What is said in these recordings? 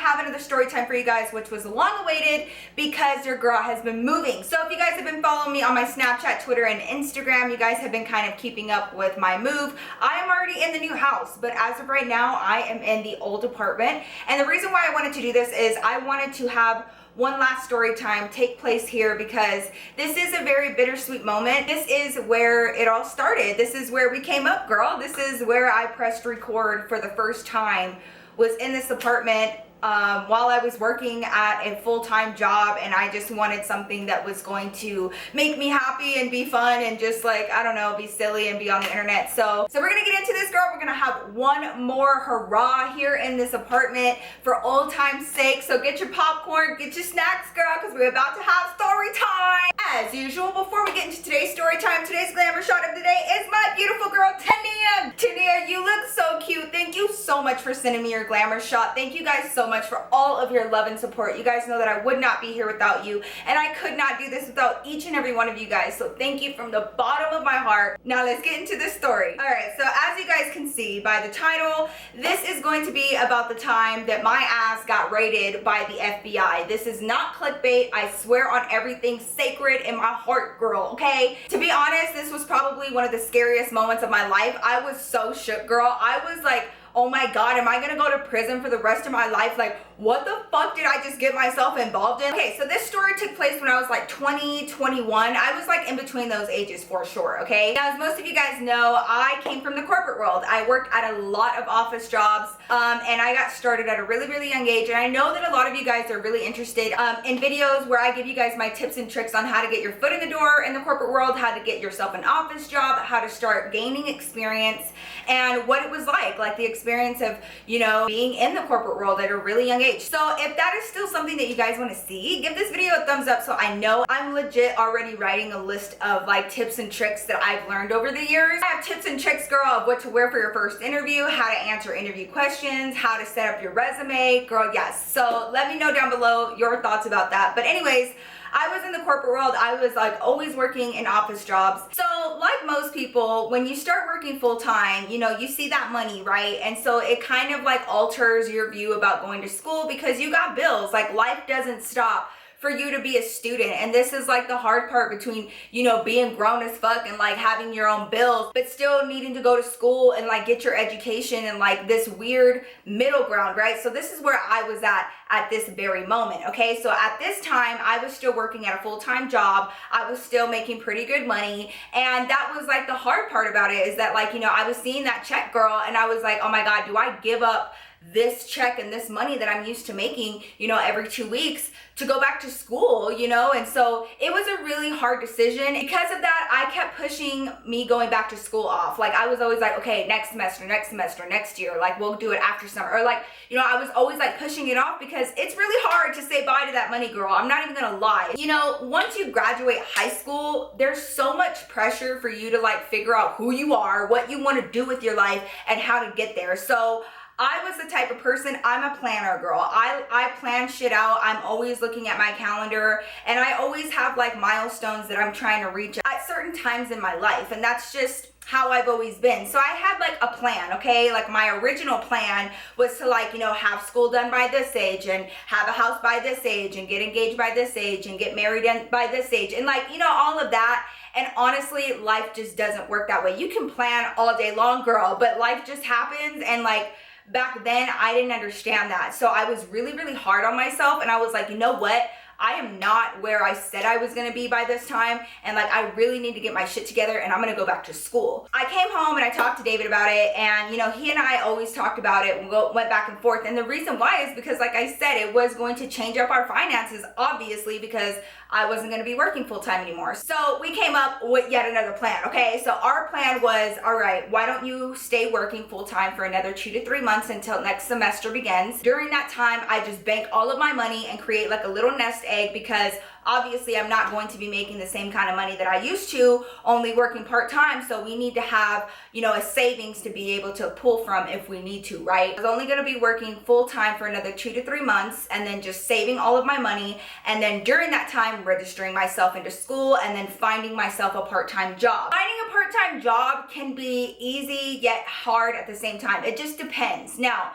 have another story time for you guys, which was long awaited because your girl has been moving. So if you guys have been following me on my Snapchat, Twitter, and Instagram, you guys have been kind of keeping up with my move. I am already in the new house, but as of right now, I am in the old apartment. And the reason why I wanted to do this is I wanted to have one last story time take place here because this is a very bittersweet moment. This is where it all started. This is where we came up, girl. This is where I pressed record for the first time, was in this apartment while I was working at a full-time job, and I just wanted something that was going to make me happy and be fun and just like, I don't know, be silly and be on the internet. So we're gonna get into this, girl. We're gonna have one more hurrah here in this apartment for old time's sake. So get your popcorn, get your snacks, girl, because we're about to have story time. As usual, before we get into today's story time, today's glamour shot of the day is my beautiful girl, Tania. Tania, you look so cute. Thank you so much for sending me your glamour shot. Thank you guys so much for all of your love and support. You guys know that I would not be here without you, and I could not do this without each and every one of you guys. So thank you from the bottom of my heart. Now let's get into this story. All right, so as you guys can see by the title, this is going to be about the time that my ass got raided by the FBI. This is not clickbait. I swear on everything sacred in my heart, girl, okay? To be honest, this was probably one of the scariest moments of my life. I was so shook, girl. I was like, oh my God, am I gonna go to prison for the rest of my life? Like, what the fuck did I just get myself involved in? Okay, so this story took place when I was like 20, 21. I was like in between those ages for sure, okay? Now, as most of you guys know, I came from the corporate world. I worked at a lot of office jobs, and I got started at a really, really young age. And I know that a lot of you guys are really interested in videos where I give you guys my tips and tricks on how to get your foot in the door in the corporate world, how to get yourself an office job, how to start gaining experience, and what it was like the experience of, you know, being in the corporate world at a really young age. So if that is still something that you guys want to see, give this video a thumbs up so I know I'm legit already writing a list of like tips and tricks that I've learned over the years. I have tips and tricks, girl, of what to wear for your first interview, how to answer interview questions, how to set up your resume, girl, yes. So let me know down below your thoughts about that. But anyways, I was in the corporate world. I was like always working in office jobs. So like most people, when you start working full time, you know, you see that money, right? And so it kind of like alters your view about going to school because you got bills. Like life doesn't stop for you to be a student. And this is like the hard part between, you know, being grown as fuck and like having your own bills, but still needing to go to school and like get your education and like this weird middle ground, right? So this is where I was at this very moment, okay? So at this time, I was still working at a full-time job. I was still making pretty good money. And that was like the hard part about it is that like, you know, I was seeing that check, girl, and I was like, oh my God, do I give up this check and this money that I'm used to making, you know, every 2 weeks to go back to school, you know? And so it was a really hard decision. Because of that, I kept pushing me going back to school off. Like I was always like, okay, next semester, next year, like we'll do it after summer. Or like, you know, I was always like pushing it off because it's really hard to say bye to that money, girl. I'm not even gonna lie. You know, once you graduate high school, there's so much pressure for you to like figure out who you are, what you want to do with your life, and how to get there. So I was the type of person, I'm a planner, girl. I plan shit out. I'm always looking at my calendar, and I always have like milestones that I'm trying to reach at certain times in my life, and that's just how I've always been. So I had like a plan, okay? Like my original plan was to like, you know, have school done by this age and have a house by this age and get engaged by this age and get married by this age and like, you know, all of that. And honestly, life just doesn't work that way. You can plan all day long, girl, but life just happens. And like back then I didn't understand that. So I was really, really hard on myself, and I was like, you know what? I am not where I said I was gonna be by this time, and like I really need to get my shit together, and I'm gonna go back to school. I came home and I talked to David about it, and you know, he and I always talked about it and went back and forth. And the reason why is because, like I said, it was going to change up our finances, obviously, because I wasn't gonna be working full time anymore. So we came up with yet another plan, okay? So our plan was, all right, why don't you stay working full time for another 2 to 3 months until next semester begins. During that time, I just bank all of my money and create like a little nest egg, because obviously I'm not going to be making the same kind of money that I used to, only working part-time. So we need to have, you know, a savings to be able to pull from if we need to, right? I was only going to be working full-time for another 2 to 3 months, and then just saving all of my money, and then during that time registering myself into school, and then finding myself a part-time job. Finding a part-time job can be easy yet hard at the same time. It just depends. Now,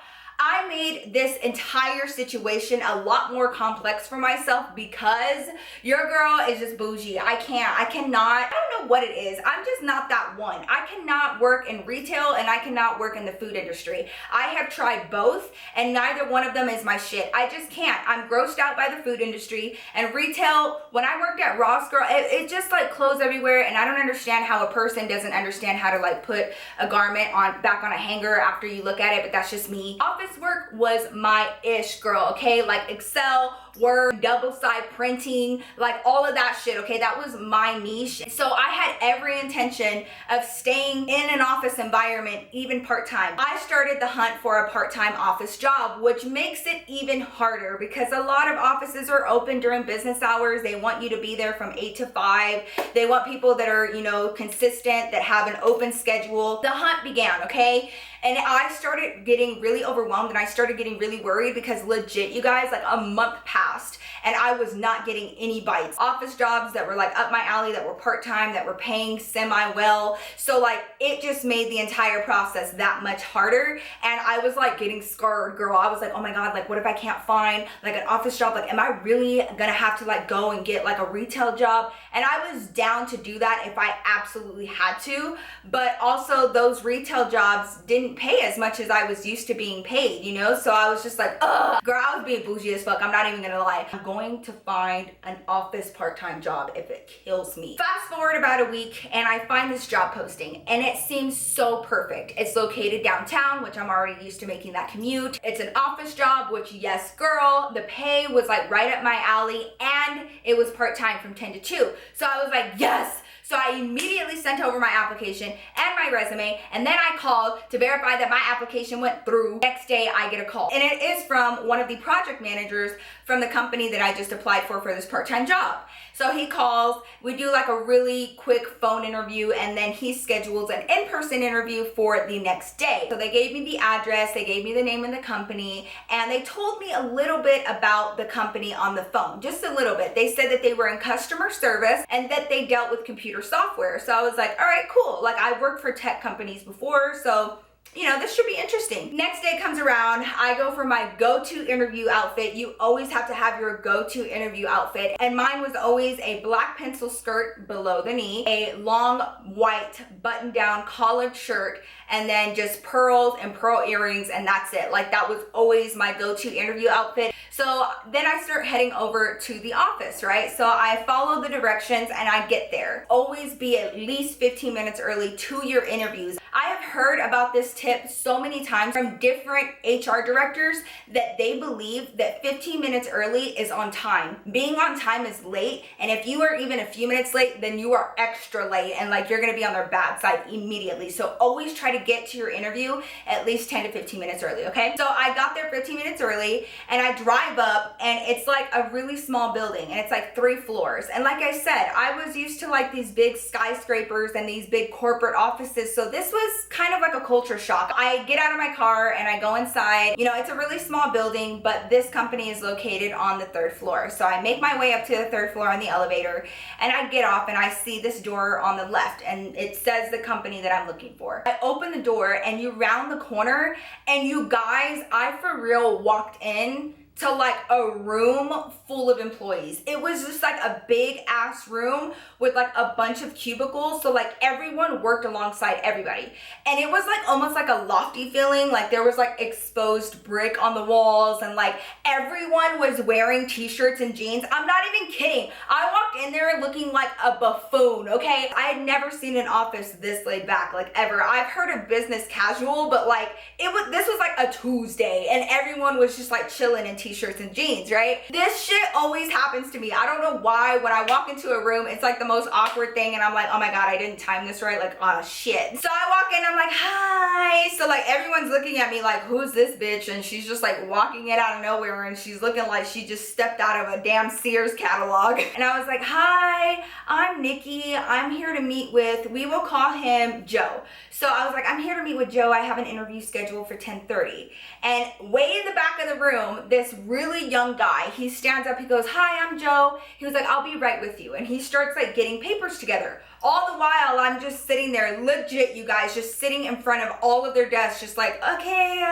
I made this entire situation a lot more complex for myself because your girl is just bougie. I cannot, I don't know what it is. I'm just not that one. I cannot work in retail and I cannot work in the food industry. I have tried both and neither one of them is my shit. I just can't. I'm grossed out by the food industry and retail. When I worked at Ross, girl, it just like clothes everywhere, and I don't understand how a person doesn't understand how to like put a garment back on a hanger after you look at it, but that's just me. Office work was my ish, girl, okay? Like Excel, Word, double side printing, like all of that shit, okay? That was my niche. So I had every intention of staying in an office environment, even part-time. I started the hunt for a part-time office job, which makes it even harder because a lot of offices are open during business hours. They want you to be there from 8 to 5. They want people that are, you know, consistent, that have an open schedule. The hunt began, okay? And I started getting really overwhelmed and I started getting really worried because legit, you guys, like a month passed and I was not getting any bites. Office jobs that were like up my alley, that were part-time, that were paying semi-well. So like it just made the entire process that much harder. And I was like getting scared, girl. I was like, oh my God, like what if I can't find like an office job? Like, am I really gonna have to like go and get like a retail job? And I was down to do that if I absolutely had to. But also those retail jobs didn't pay as much as I was used to being paid, you know? So I was just like, ugh, girl, I was being bougie as fuck. I'm not even gonna lie. I'm going to find an office part-time job if it kills me. Fast forward about a week and I find this job posting and it seems so perfect. It's located downtown, which I'm already used to making that commute. It's an office job, which yes, girl, the pay was like right up my alley and it was part-time from 10 to 2. So I was like, yes. So I immediately sent over my application and my resume, and then I called to verify that my application went through. Next day, I get a call. And it is from one of the project managers from the company that I just applied for this part-time job. So he calls, we do like a really quick phone interview, and then he schedules an in-person interview for the next day. So they gave me the address, they gave me the name of the company, and they told me a little bit about the company on the phone, just a little bit. They said that they were in customer service and that they dealt with computer software. So I was like, all right, cool. Like I've worked for tech companies before, so you know, this should be interesting. Next day comes around, I go for my go-to interview outfit. You always have to have your go-to interview outfit. And mine was always a black pencil skirt below the knee, a long white button-down collared shirt, and then just pearls and pearl earrings, and that's it. Like that was always my go-to interview outfit. So then I start heading over to the office, right? So I follow the directions and I get there. Always be at least 15 minutes early to your interviews. I have heard about this tip so many times from different HR directors that they believe that 15 minutes early is on time. Being on time is late, and if you are even a few minutes late, then you are extra late and like you're gonna be on their bad side immediately. So always try to get to your interview at least 10 to 15 minutes early, okay? So I got there 15 minutes early and I drive up and it's like a really small building and it's like 3 floors. And like I said, I was used to like these big skyscrapers and these big corporate offices. So this was kind of like a culture shock. I get out of my car and I go inside. You know, it's a really small building, but this company is located on the 3rd floor. So I make my way up to the 3rd floor on the elevator and I get off and I see this door on the left and it says the company that I'm looking for. I open the door and you round the corner and you guys, I for real walked in to like a room full of employees. It was just like a big ass room with like a bunch of cubicles. So like everyone worked alongside everybody. And it was like almost like a lofty feeling. Like there was like exposed brick on the walls and like everyone was wearing t-shirts and jeans. I'm not even kidding. I walked in there looking like a buffoon, okay? I had never seen an office this laid back, like ever. I've heard of business casual, but like this was like a Tuesday and everyone was just like chilling in t-shirts and jeans, right? This shit always happens to me. I don't know why. When I walk into a room, it's like the most awkward thing and I'm like, oh my God, I didn't time this right. Like, oh shit. So I walk in, I'm like, hi. So like everyone's looking at me like, who's this bitch? And she's just like walking in out of nowhere and she's looking like she just stepped out of a damn Sears catalog. And I was like, hi, I'm Nikki. I'm here to meet with, we will call him Joe. So I was like, I'm here to meet with Joe. I have an interview scheduled for 10:30. And way in the back of the room, this really young guy, he stands up, he goes, hi, I'm Joe. He was like, I'll be right with you. And he starts like getting papers together. All the while I'm just sitting there, legit, you guys, just sitting in front of all of their desks, just like, okay,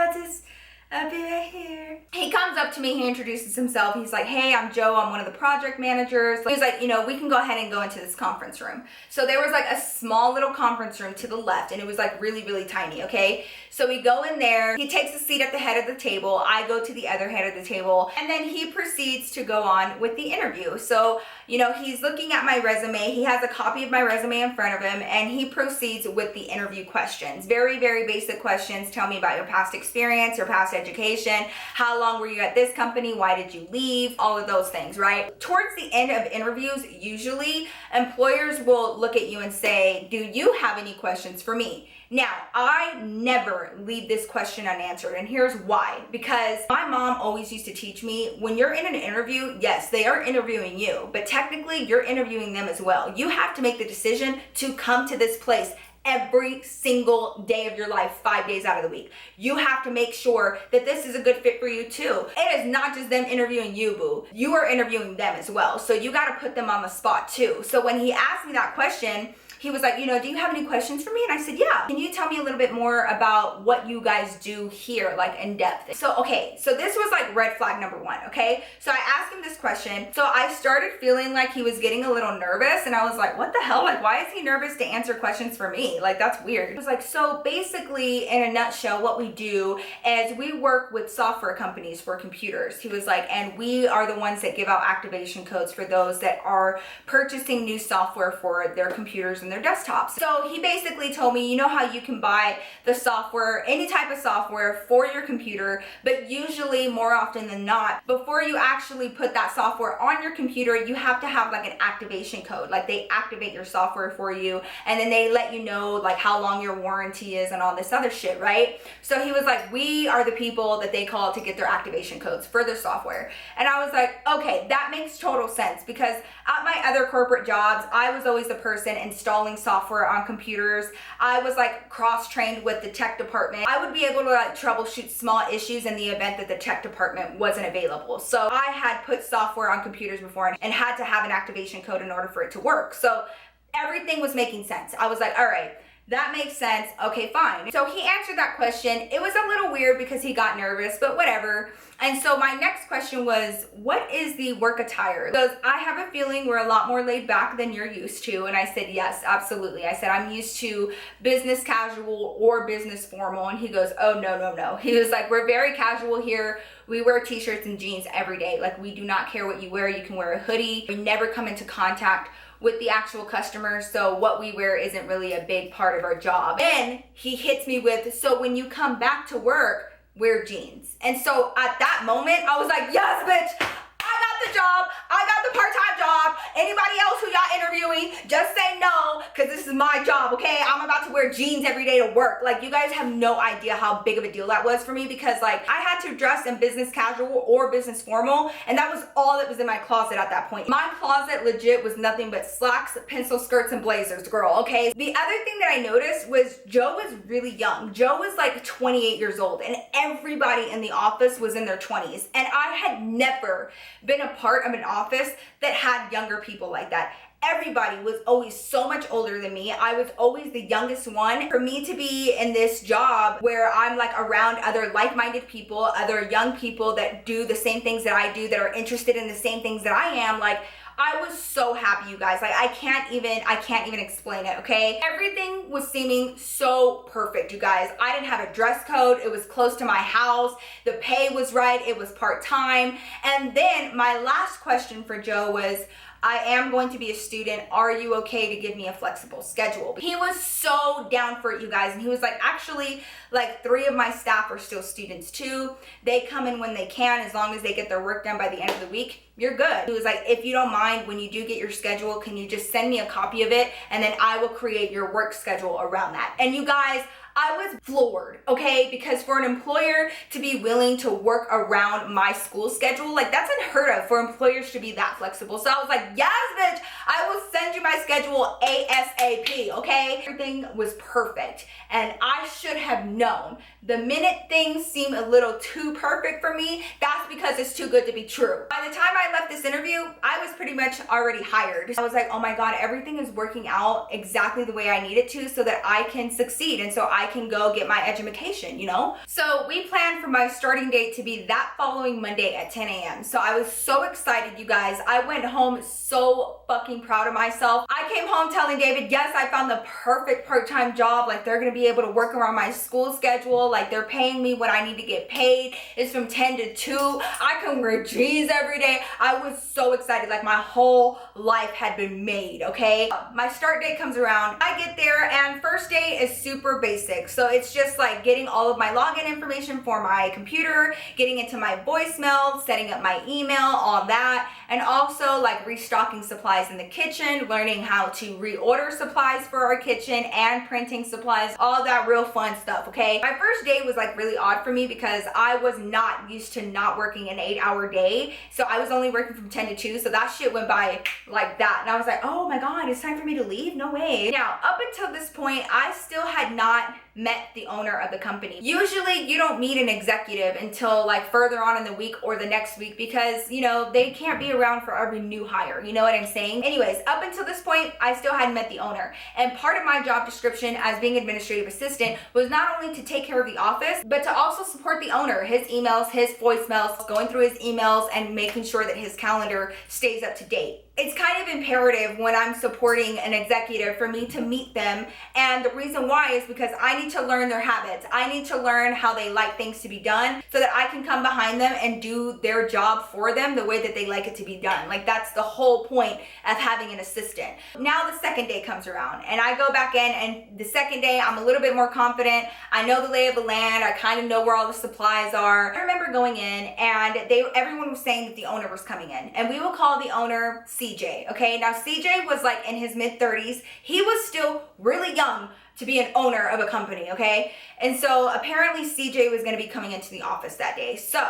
I'll be right here. He comes up to me, he introduces himself. He's like, hey, I'm Joe, I'm one of the project managers. He's like, you know, we can go ahead and go into this conference room. So there was like a small little conference room to the left, and it was like really, really tiny, okay? So we go in there, he takes a seat at the head of the table, I go to the other head of the table, and then he proceeds to go on with the interview. So, you know, he's looking at my resume, he has a copy of my resume in front of him, and he proceeds with the interview questions. Very, very basic questions. Tell me about your past experience, your past education, how long were you at this company, why did you leave, all of those things, right? Towards the end of interviews, usually employers will look at you and say, do you have any questions for me? Now, I never leave this question unanswered, and here's why. Because my mom always used to teach me, when you're in an interview, yes, they are interviewing you, but technically you're interviewing them as well. You have to make the decision to come to this place every single day of your life, 5 days out of the week. You have to make sure that this is a good fit for you too. It is not just them interviewing you, boo. You are interviewing them as well. So you got to put them on the spot too. So when he asked me that question, he was like, you know, do you have any questions for me? And I said, yeah. Can you tell me a little bit more about what you guys do here, like in depth? So, okay, so this was like red flag number one, okay? So I asked him this question. So I started feeling like he was getting a little nervous, and I was like, what the hell? Like, why is he nervous to answer questions for me? Like, that's weird. He was like, so basically, in a nutshell, what we do is we work with software companies for computers. He was like, and we are the ones that give out activation codes for those that are purchasing new software for their computers and their desktops. So he basically told me, you know how you can buy the software, any type of software for your computer, but usually more often than not, before you actually put that software on your computer, you have to have like an activation code. Like they activate your software for you, and then they let you know like how long your warranty is and all this other shit, right? So he was like, we are the people that they call to get their activation codes for their software. And I was like, okay, that makes total sense, because at my other corporate jobs, I was always the person installing software on computers. I was like cross-trained with the tech department. I would be able to like troubleshoot small issues in the event that the tech department wasn't available. So I had put software on computers before and had to have an activation code in order for it to work. So everything was making sense. I was like, all right, that makes sense. Okay, fine. So he answered that question. It was a little weird because he got nervous, but whatever. And so my next question was, what is the work attire? Because I have a feeling we're a lot more laid back than you're used to. And I said, yes, absolutely. I said, I'm used to business casual or business formal. And he goes, oh, no, no, no. He was like, we're very casual here. We wear t-shirts and jeans every day. Like, we do not care what you wear. You can wear a hoodie. We never come into contact with the actual customers, so what we wear isn't really a big part of our job. Then he hits me with, so when you come back to work, wear jeans. And so at that moment, I was like, yes, bitch, I got the job. I got the part-time job. Anybody else who y'all interviewing, just say no, because this is my job, okay? I'm about to wear jeans every day to work. Like, you guys have no idea how big of a deal that was for me, because like I had to dress in business casual or business formal, and that was all that was in my closet at that point. My closet legit was nothing but slacks, pencil skirts, and blazers, girl, okay? The other thing that I noticed was Joe was really young. Joe was like 28 years old, and everybody in the office was in their 20s. And I had never been a part of an office that had younger people like that. Everybody was always so much older than me. I was always the youngest one. For me to be in this job where I'm like around other like-minded people, other young people that do the same things that I do, that are interested in the same things that I am, like, I was so happy, you guys. Like, I can't even explain it, okay? Everything was seeming so perfect, you guys. I didn't have a dress code. It was close to my house. The pay was right. It was part-time. And then my last question for Joe was, I am going to be a student. Are you okay to give me a flexible schedule? He was so down for it, you guys. And he was like, actually, like 3 of my staff are still students too. They come in when they can, as long as they get their work done by the end of the week, you're good. He was like, if you don't mind, when you do get your schedule, can you just send me a copy of it? And then I will create your work schedule around that. And you guys, I was floored, okay? Because for an employer to be willing to work around my school schedule, like, that's unheard of for employers to be that flexible. So I was like, yes, bitch, I will send you my schedule ASAP, okay? Everything was perfect. And I should have known. The minute things seem a little too perfect for me, that's because it's too good to be true. By the time I left this interview, I was pretty much already hired. I was like, oh my God, everything is working out exactly the way I need it to so that I can succeed and so I I can go get my education, you know? So we planned for my starting date to be that following Monday at 10 a.m. So I was so excited, you guys. I went home so fucking proud of myself. I came home telling David, yes, I found the perfect part-time job. Like, they're gonna be able to work around my school schedule. Like, they're paying me what I need to get paid. It's from 10 to 2. I can wear jeans every day. I was so excited. Like, my whole life had been made, okay? My start date comes around. I get there, and first day is super basic. So it's just like getting all of my login information for my computer, getting into my voicemail, setting up my email, all that, and also like restocking supplies in the kitchen, learning how to reorder supplies for our kitchen and printing supplies, all that real fun stuff, okay? My first day was like really odd for me because I was not used to not working an 8-hour day. So I was only working from 10 to 2. So that shit went by like that. And I was like, oh my God, it's time for me to leave? No way. Now, up until this point, I still had not met the owner of the company. Usually you don't meet an executive until like further on in the week or the next week because, you know, they can't be around for every new hire. You know what I'm saying? Anyways, up until this point, I still hadn't met the owner. And part of my job description as being administrative assistant was not only to take care of the office, but to also support the owner, his emails, his voicemails, going through his emails and making sure that his calendar stays up to date. It's kind of imperative when I'm supporting an executive for me to meet them. And the reason why is because I need to learn their habits. I need to learn how they like things to be done so that I can come behind them and do their job for them the way that they like it to be done. Like, that's the whole point of having an assistant. Now the second day comes around and I go back in, and the second day I'm a little bit more confident. I know the lay of the land. I kind of know where all the supplies are. I remember going in and everyone was saying that the owner was coming in, and we will call the owner CJ, okay? Now CJ was like in his mid-30s. He was still really young to be an owner of a company, okay? And so apparently CJ was gonna be coming into the office that day. So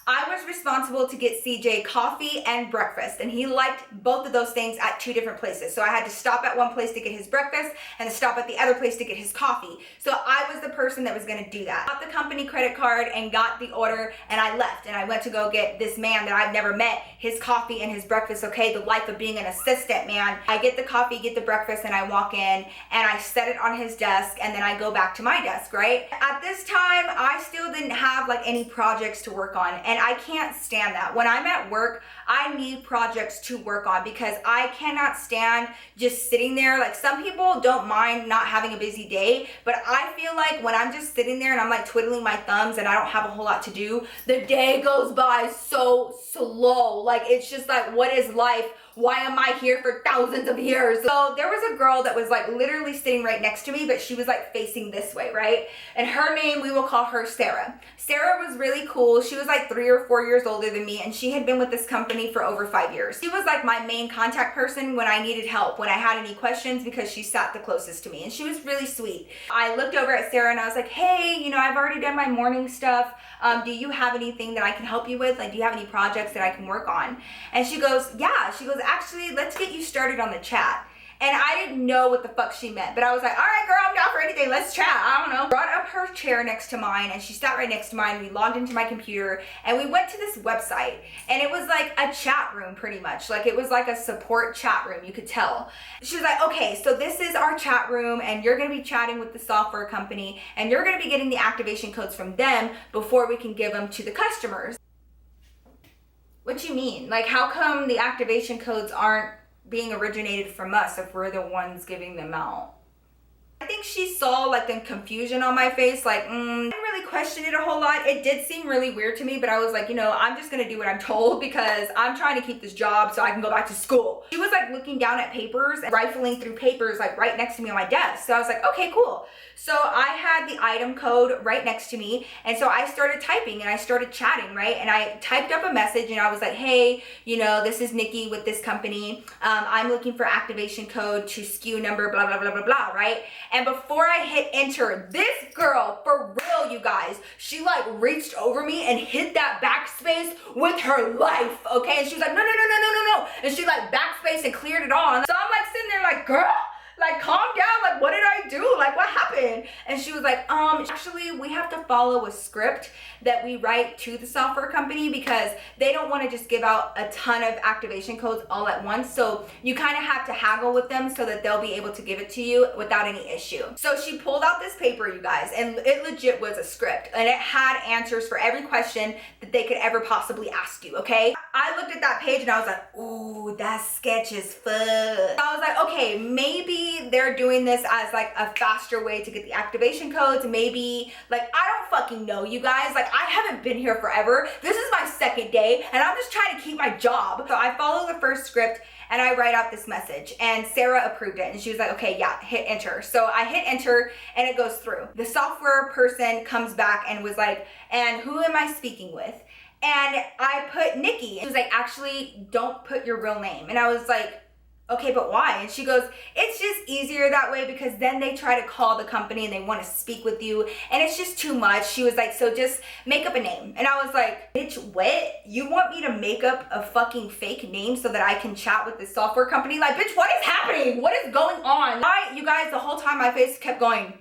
I was responsible to get CJ coffee and breakfast, and he liked both of those things at 2 different places. So I had to stop at one place to get his breakfast and stop at the other place to get his coffee. So I was the person that was gonna do that. Got the company credit card and got the order, and I left, and I went to go get this man that I've never met, his coffee and his breakfast, okay? The life of being an assistant, man. I get the coffee, get the breakfast, and I walk in, and I set it on his desk, and then I go back to my desk, right? At this time, I still didn't have like any projects to work on, and I can't stand that. When I'm at work, I need projects to work on because I cannot stand just sitting there. Like, some people don't mind not having a busy day, but I feel like when I'm just sitting there and I'm like twiddling my thumbs and I don't have a whole lot to do, the day goes by so slow. Like, it's just like, what is life? Why am I here for thousands of years? So there was a girl that was like literally sitting right next to me, but she was like facing this way, right? And her name, we will call her Sarah. Sarah was really cool. She was like 3 or 4 years older than me, and she had been with this company for over 5 years. She was like my main contact person when I needed help, when I had any questions, because she sat the closest to me, and she was really sweet. I looked over at Sarah and I was like, hey, you know, I've already done my morning stuff. Do you have anything that I can help you with? Like, do you have any projects that I can work on? And she goes, yeah. She goes, actually, let's get you started on the chat. And I didn't know what the fuck she meant, but I was like, all right, girl, I'm down for anything. Let's chat. I don't know. Brought up her chair next to mine, and she sat right next to mine. We logged into my computer, and we went to this website, and it was like a chat room, pretty much. Like, it was like a support chat room, you could tell. She was like, okay, so this is our chat room, and you're gonna be chatting with the software company, and you're gonna be getting the activation codes from them before we can give them to the customers. What you mean? Like, how come the activation codes aren't being originated from us if we're the ones giving them out? I think she saw like the confusion on my face, like, I didn't really question it a whole lot. It did seem really weird to me, but I was like, you know, I'm just gonna do what I'm told because I'm trying to keep this job so I can go back to school. She was like looking down at papers and rifling through papers like right next to me on my desk. So I was like, okay, cool. So I had the item code right next to me, and so I started typing and I started chatting, right? And I typed up a message and I was like, hey, you know, this is Nikki with this company. I'm looking for activation code to SKU number, blah, blah, blah, blah, blah, right? And before I hit enter, this girl, for real, you guys, she like reached over me and hit that backspace with her life, okay? And she was like, no, no, no, no, no, no, no. And she like backspace and cleared it all. So I'm like sitting there like, girl, Like, calm down. Like, what did I do? Like, what happened? And she was like, actually, we have to follow a script that we write to the software company because they don't want to just give out a ton of activation codes all at once. So you kind of have to haggle with them so that they'll be able to give it to you without any issue. So she pulled out this paper, you guys, and it legit was a script, and it had answers for every question that they could ever possibly ask you, okay? I looked at that page and I was like, ooh, that's sketch as fuck. So I was like, okay, maybe they're doing this as like a faster way to get the activation codes. Maybe, like, I don't fucking know, you guys. Like, I haven't been here forever. This is my second day and I'm just trying to keep my job. So I follow the first script and I write out this message, and Sarah approved it and she was like, okay, yeah, hit enter. So I hit enter and it goes through. The software person comes back and was like, and who am I speaking with? And I put Nikki. She was like, actually, don't put your real name. And I was like, okay, but why? And she goes, it's just easier that way because then they try to call the company and they want to speak with you and it's just too much. She was like, so just make up a name. And I was like, bitch, what? You want me to make up a fucking fake name so that I can chat with this software company? Like, bitch, what is happening? What is going on? You guys, the whole time my face kept going.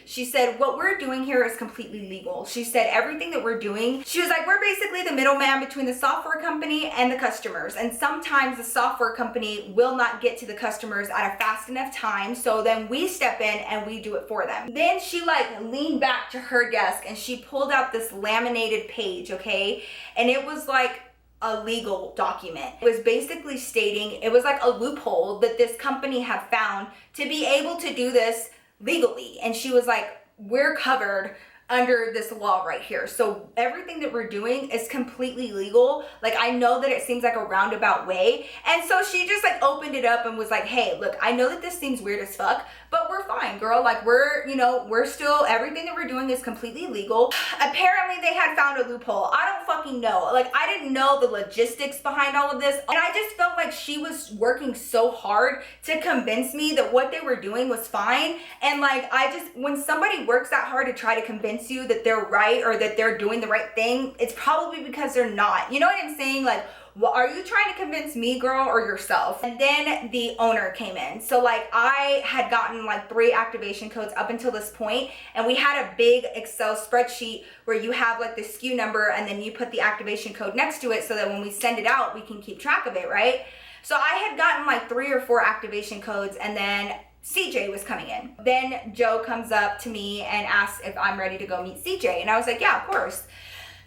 She said, what we're doing here is completely legal. She said, everything that we're doing, she was like, we're basically the middleman between the software company and the customers. And sometimes the software company will not get to the customers at a fast enough time. So then we step in and we do it for them. Then she like leaned back to her desk and she pulled out this laminated page, okay? And it was like a legal document. It was basically stating, it was like a loophole that this company had found to be able to do this legally. And she was like, we're covered under this law right here. So everything that we're doing is completely legal. Like, I know that it seems like a roundabout way. And so she just like opened it up and was like, hey, look, I know that this seems weird as fuck, but we're fine, girl. Like, we're, you know, we're still, everything that we're doing is completely legal. Apparently they had found a loophole. I don't fucking know. Like, I didn't know the logistics behind all of this. And I just felt like she was working so hard to convince me that what they were doing was fine. And like, when somebody works that hard to try to convince you that they're right or that they're doing the right thing, it's probably because they're not. You know what I'm saying? Like, what are you trying to convince me, girl, or yourself? And then the owner came in. So like, I had gotten like 3 activation codes up until this point, and we had a big Excel spreadsheet where you have like the SKU number and then you put the activation code next to it so that when we send it out, we can keep track of it, right? So I had gotten like 3 or 4 activation codes, and then CJ was coming in. Then Joe comes up to me and asks if I'm ready to go meet CJ. And I was like, yeah, of course.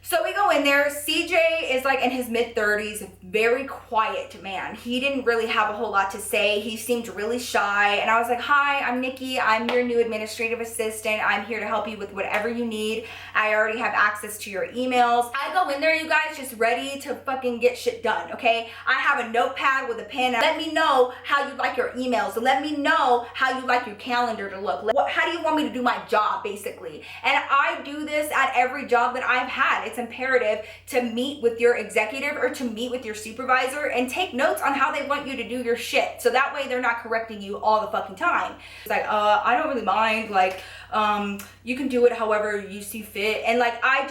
So we go in there. CJ is like in his mid-30s, very quiet man. He didn't really have a whole lot to say. He seemed really shy. And I was like, hi, I'm Nikki. I'm your new administrative assistant. I'm here to help you with whatever you need. I already have access to your emails. I go in there, you guys, just ready to fucking get shit done, okay? I have a notepad with a pen. Let me know how you like your emails. Let me know how you like your calendar to look. How do you want me to do my job, basically? And I do this at every job that I've had. It's imperative to meet with your executive or to meet with your supervisor and take notes on how they want you to do your shit. So that way they're not correcting you all the fucking time. It's like, I don't really mind. Like, you can do it however you see fit. And like, I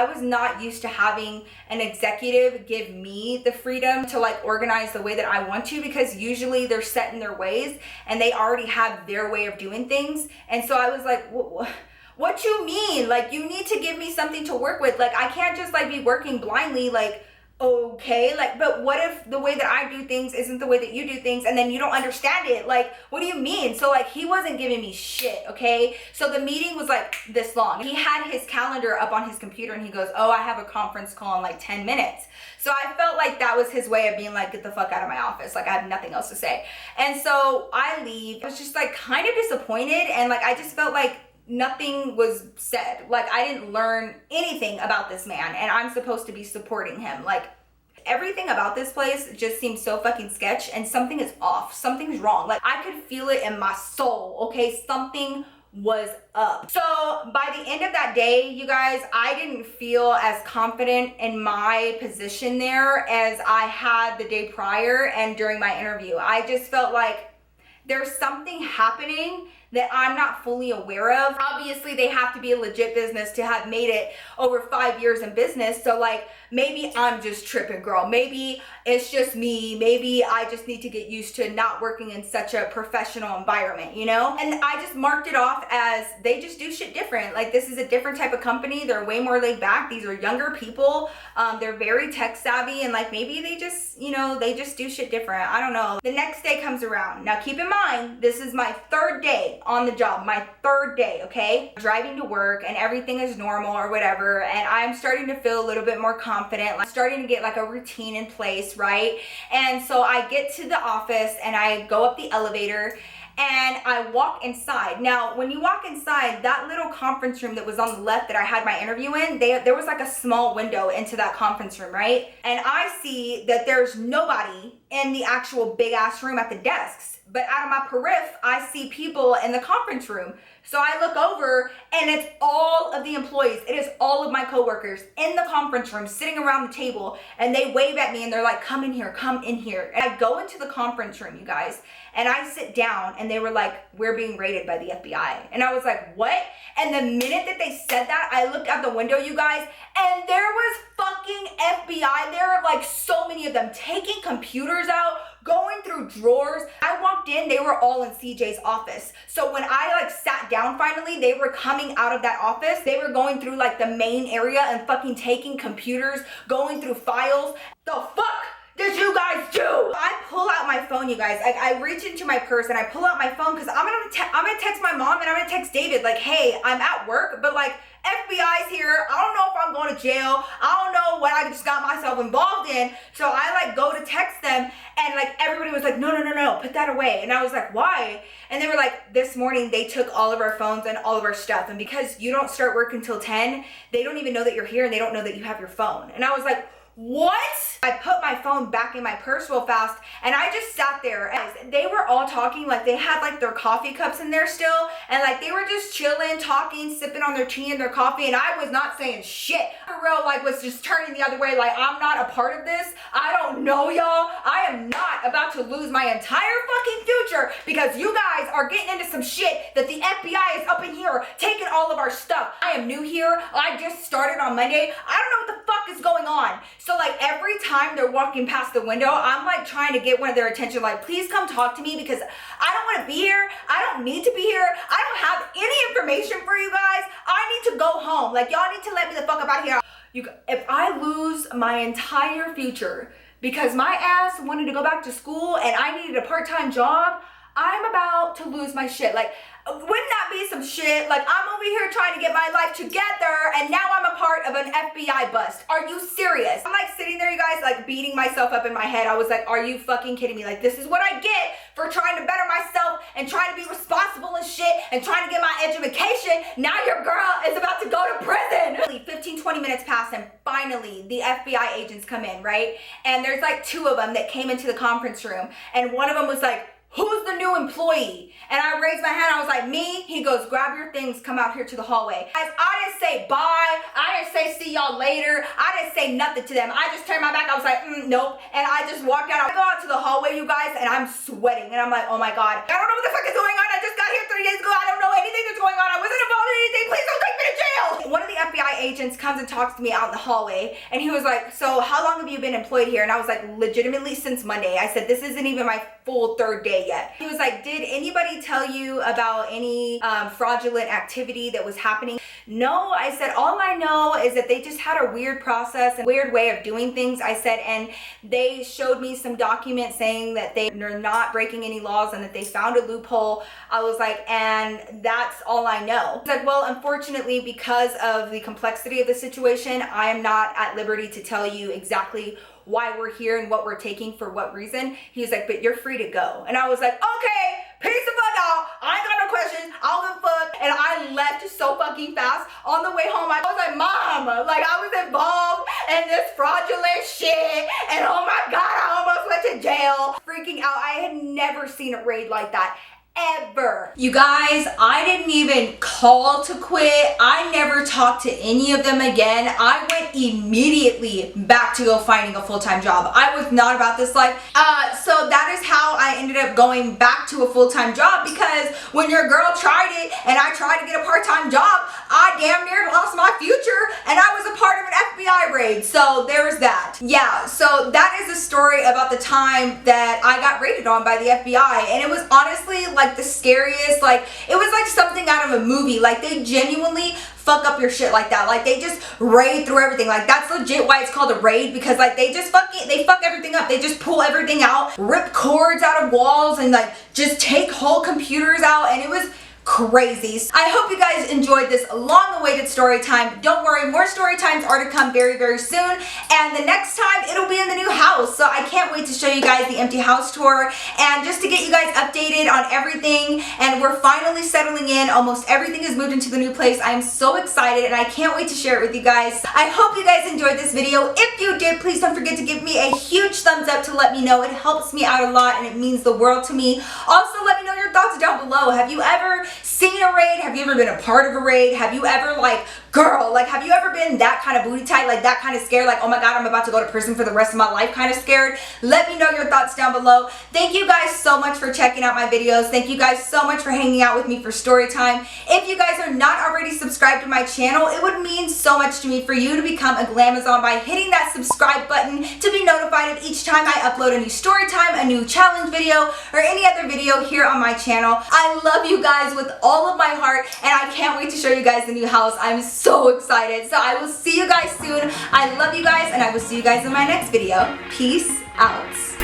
was not used to having an executive give me the freedom to like organize the way that I want to, because usually they're set in their ways and they already have their way of doing things. And so I was like, what you mean? Like, you need to give me something to work with. Like, I can't just like be working blindly. Like, okay, like, but what if the way that I do things isn't the way that you do things, and then you don't understand it? Like, what do you mean? So like, he wasn't giving me shit, okay? So the meeting was like this long. He had his calendar up on his computer and he goes, oh, I have a conference call in like 10 minutes. So I felt like that was his way of being like, get the fuck out of my office. Like, I have nothing else to say. And so I leave. I was just like kind of disappointed, and like, I just felt like nothing was said. Like, I didn't learn anything about this man, and I'm supposed to be supporting him. Like, everything about this place just seems so fucking sketch, and something is off. Something's wrong. Like, I could feel it in my soul, okay? Something was up. So by the end of that day, you guys, I didn't feel as confident in my position there as I had the day prior and during my interview. I just felt like there's something happening that I'm not fully aware of. Obviously, they have to be a legit business to have made it over 5 years in business. So like, maybe I'm just tripping, girl. Maybe it's just me. Maybe I just need to get used to not working in such a professional environment, you know? And I just marked it off as they just do shit different. Like, this is a different type of company. They're way more laid back. These are younger people. They're very tech savvy, and like, maybe they just, you know, they just do shit different. I don't know. The next day comes around. Now keep in mind, this is my 3rd day on the job, my 3rd day, okay? Driving to work and everything is normal or whatever, and I'm starting to feel a little bit more confident. I'm starting to get like a routine in place, right? And so I get to the office and I go up the elevator and I walk inside. Now, when you walk inside, that little conference room that was on the left that I had my interview in, there was like a small window into that conference room, right? And I see that there's nobody in the actual big ass room at the desks. But out of my periph, I see people in the conference room. So I look over and it's all of the employees. It is all of my coworkers in the conference room sitting around the table, and they wave at me and they're like, come in here, come in here. And I go into the conference room, you guys, and I sit down and they were like, we're being raided by the FBI. And I was like, what? And the minute that they said that, I looked out the window, you guys, and there was fucking FBI. There are like so many of them taking computers out, going through drawers. I walked in, they were all in CJ's office. So when I like sat down finally, they were coming out of that office. They were going through like the main area and fucking taking computers, going through files. The fuck did you guys do? I pull out my phone, you guys. Like, I reach into my purse and I pull out my phone because I'm gonna text my mom and I'm gonna text David like, hey, I'm at work, but like, FBI's here. I don't know if I'm going to jail. I don't know what I just got myself involved in. So I like go to text them, and like everybody was like, no, put that away. And I was like, why? And they were like, this morning they took all of our phones and all of our stuff. And because you don't start work until 10, they don't even know that you're here and they don't know that you have your phone. And I was like, what? I put my phone back in my purse real fast and I just sat there. And they were all talking, like they had like their coffee cups in there still, and like they were just chilling, talking, sipping on their tea and their coffee, and I was not saying shit. For real, like was just turning the other way, like I'm not a part of this. I don't know y'all. I am not about to lose my entire fucking future because you guys are getting into some shit that the FBI is up in here taking all of our stuff. I am new here. I just started on Monday. I don't know what the fuck is going on. So like every time they're walking past the window, I'm like trying to get one of their attention, like please come talk to me because I don't want to be here. I don't need to be here. I don't have any information for you guys. I need to go home. Like y'all need to let me the fuck up out of here. If I lose my entire future because my ass wanted to go back to school and I needed a part-time job, I'm about to lose my shit. Like, wouldn't that be some shit? Like, I'm over here trying to get my life together and now I'm a part of an FBI bust. Are you serious? I'm like sitting there, you guys, like beating myself up in my head. I was like, are you fucking kidding me? Like, this is what I get for trying to better myself and trying to be responsible and shit and trying to get my education. Now your girl is about to go to prison. 15, 20 minutes pass and finally the FBI agents come in, right? And there's like 2 of them that came into the conference room and one of them was like, who's the new employee? And I raised my hand, I was like, me? He goes, grab your things, come out here to the hallway. Guys, I didn't say bye, I didn't say see y'all later, I didn't say nothing to them. I just turned my back, I was like, nope. And I just walked out. I go out to the hallway, you guys, and I'm sweating. And I'm like, oh my God. I don't know what the fuck is going on. I just got here 3 days ago. I don't know anything that's going on. I wasn't involved in anything. Please don't take me to jail. One of the FBI agents comes and talks to me out in the hallway. And he was like, so how long have you been employed here? And I was like, legitimately since Monday. I said, this isn't even my full 3rd day yet. He was like, did anybody tell you about any fraudulent activity that was happening? No, I said, all I know is that they just had a weird process and weird way of doing things. I said, and they showed me some documents saying that they're not breaking any laws and that they found a loophole. I was like, and that's all I know. He's like, well, unfortunately, because of the complexity of the situation, I am not at liberty to tell you exactly why we're here and what we're taking for what reason. He's like, but you're free to go. And I was like, okay, peace the fuck out. I ain't got no questions. I don't give a fuck. And I left so fucking fast. On the way home, I was like, mom, like I was involved in this fraudulent shit. And oh my God, I almost went to jail. Freaking out. I had never seen a raid like that. ever. You guys, I didn't even call to quit. I never talked to any of them again. I went immediately back to go finding a full-time job. I was not about this life. So that is how I ended up going back to a full-time job, because when your girl tried it and I tried to get a part-time job, I damn near lost my future and I was a part of an FBI raid. So there's that. Yeah, so that is a story about the time that I got raided on by the FBI, and it was honestly like the scariest. Like, it was like something out of a movie. Like, they genuinely fuck up your shit like that. Like, they just raid through everything. Like, that's legit why it's called a raid, because like they just fuck everything up. They just pull everything out, rip cords out of walls, and like just take whole computers out, and it was crazy. I hope you guys enjoyed this long-awaited story time. Don't worry, more story times are to come very, very soon, and the next time it'll be in the new house. So I can't wait to show you guys the empty house tour, and just to get you guys updated on everything. And we're finally settling in. Almost everything is moved into the new place. I'm so excited, and I can't wait to share it with you guys. I hope you guys enjoyed this video. If you did, please don't forget to give me a huge thumbs up to let me know. It helps me out a lot, and it means the world to me. Also, let me know your thoughts down below. Have you ever seen a raid? Have you ever been a part of a raid? Have you ever, like, girl, like, have you ever been that kind of booty tight, like that kind of scared, like, oh my god, I'm about to go to prison for the rest of my life kind of scared? Let me know your thoughts down below. Thank you guys so much for checking out my videos. Thank you guys so much for hanging out with me for story time. If you guys are not already subscribed to my channel, it would mean so much to me for you to become a Glamazon by hitting that subscribe button to be notified of each time I upload a new story time, a new challenge video, or any other video here on my channel. I love you guys with all of my heart, and I can't wait to show you guys the new house. I'm so excited. So I will see you guys soon. I love you guys, and I will see you guys in my next video. Peace out.